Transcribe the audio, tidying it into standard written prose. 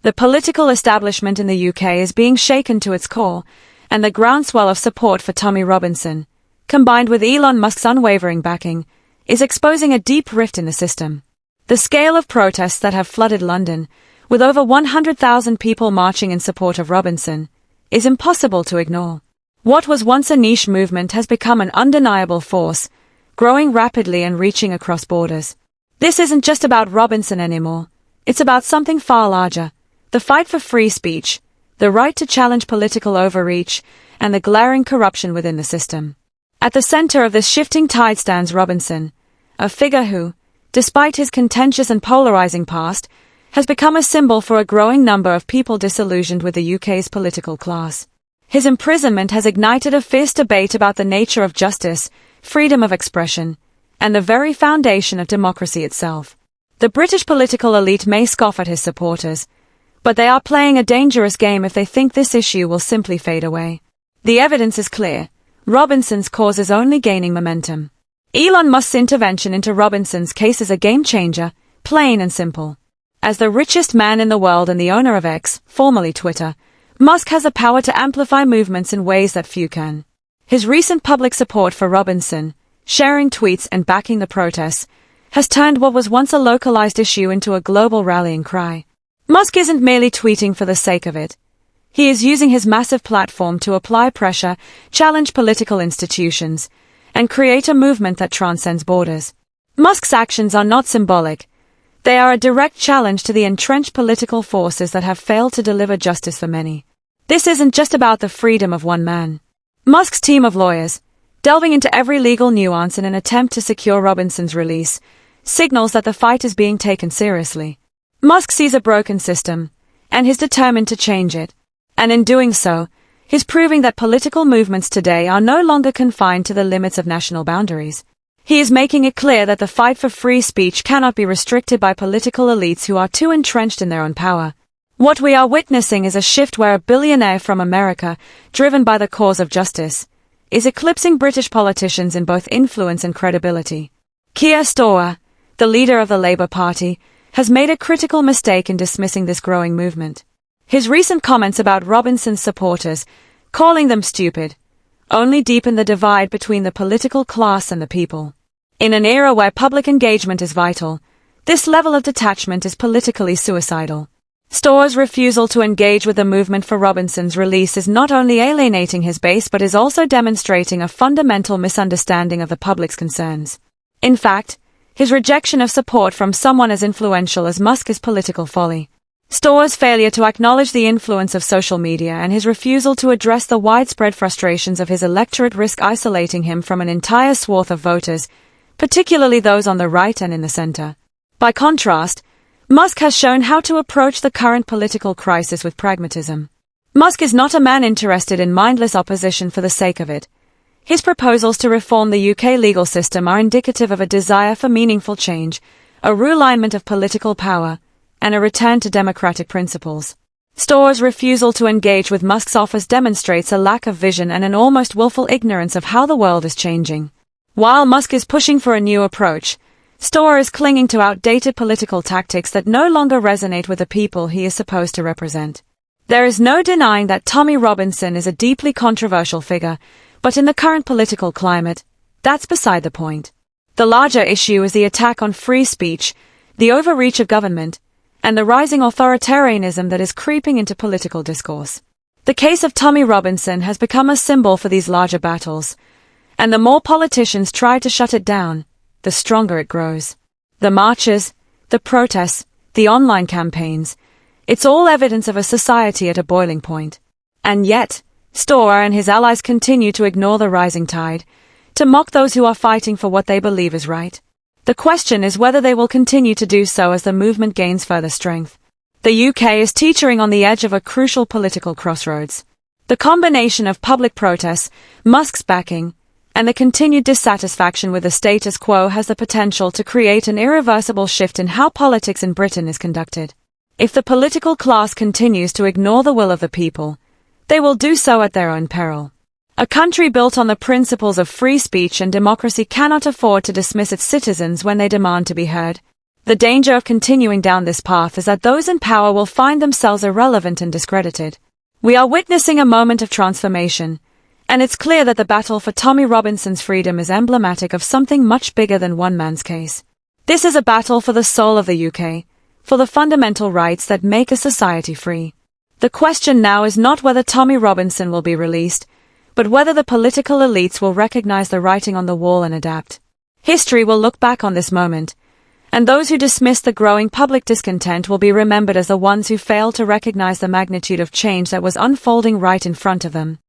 The political establishment in the UK is being shaken to its core, and the groundswell of support for Tommy Robinson, combined with Elon Musk's unwavering backing, is exposing a deep rift in the system. The scale of protests that have flooded London, with over 100,000 people marching in support of Robinson, is impossible to ignore. What was once a niche movement has become an undeniable force, growing rapidly and reaching across borders. This isn't just about Robinson anymore. It's about something far larger: the fight for free speech, the right to challenge political overreach, and the glaring corruption within the system. At the center of this shifting tide stands Robinson, a figure who, despite his contentious and polarizing past, has become a symbol for a growing number of people disillusioned with the UK's political class. His imprisonment has ignited a fierce debate about the nature of justice, freedom of expression, and the very foundation of democracy itself. The British political elite may scoff at his supporters, but they are playing a dangerous game if they think this issue will simply fade away. The evidence is clear: Robinson's cause is only gaining momentum. Elon Musk's intervention into Robinson's case is a game-changer, plain and simple. As the richest man in the world and the owner of X, formerly Twitter, Musk has the power to amplify movements in ways that few can. His recent public support for Robinson, sharing tweets and backing the protests, has turned what was once a localized issue into a global rallying cry. Musk isn't merely tweeting for the sake of it. He is using his massive platform to apply pressure, challenge political institutions, and create a movement that transcends borders. Musk's actions are not symbolic. They are a direct challenge to the entrenched political forces that have failed to deliver justice for many. This isn't just about the freedom of one man. Musk's team of lawyers, delving into every legal nuance in an attempt to secure Robinson's release, signals that the fight is being taken seriously. Musk sees a broken system, and is determined to change it. And in doing so, he's proving that political movements today are no longer confined to the limits of national boundaries. He is making it clear that the fight for free speech cannot be restricted by political elites who are too entrenched in their own power. What we are witnessing is a shift where a billionaire from America, driven by the cause of justice, is eclipsing British politicians in both influence and credibility. Keir Starmer, the leader of the Labour Party, has made a critical mistake in dismissing this growing movement. His recent comments about Robinson's supporters, calling them stupid, only deepen the divide between the political class and the people. In an era where public engagement is vital, this level of detachment is politically suicidal. Starmer's refusal to engage with the movement for Robinson's release is not only alienating his base but is also demonstrating a fundamental misunderstanding of the public's concerns. In fact, his rejection of support from someone as influential as Musk is political folly. Starmer's failure to acknowledge the influence of social media and his refusal to address the widespread frustrations of his electorate risk isolating him from an entire swath of voters, particularly those on the right and in the center. By contrast, Musk has shown how to approach the current political crisis with pragmatism. Musk is not a man interested in mindless opposition for the sake of it. His proposals to reform the UK legal system are indicative of a desire for meaningful change, a realignment of political power, and a return to democratic principles. Starmer's refusal to engage with Musk's offers demonstrates a lack of vision and an almost willful ignorance of how the world is changing. While Musk is pushing for a new approach, Starmer is clinging to outdated political tactics that no longer resonate with the people he is supposed to represent. There is no denying that Tommy Robinson is a deeply controversial figure, but in the current political climate, that's beside the point. The larger issue is the attack on free speech, the overreach of government, and the rising authoritarianism that is creeping into political discourse. The case of Tommy Robinson has become a symbol for these larger battles, and the more politicians try to shut it down, the stronger it grows. The marches, the protests, the online campaigns, it's all evidence of a society at a boiling point. And yet, Starmer and his allies continue to ignore the rising tide, to mock those who are fighting for what they believe is right. The question is whether they will continue to do so as the movement gains further strength. The UK is teetering on the edge of a crucial political crossroads. The combination of public protests, Musk's backing, and the continued dissatisfaction with the status quo has the potential to create an irreversible shift in how politics in Britain is conducted. If the political class continues to ignore the will of the people, they will do so at their own peril. A country built on the principles of free speech and democracy cannot afford to dismiss its citizens when they demand to be heard. The danger of continuing down this path is that those in power will find themselves irrelevant and discredited. We are witnessing a moment of transformation, and it's clear that the battle for Tommy Robinson's freedom is emblematic of something much bigger than one man's case. This is a battle for the soul of the UK, for the fundamental rights that make a society free. The question now is not whether Tommy Robinson will be released, but whether the political elites will recognize the writing on the wall and adapt. History will look back on this moment, and those who dismiss the growing public discontent will be remembered as the ones who failed to recognize the magnitude of change that was unfolding right in front of them.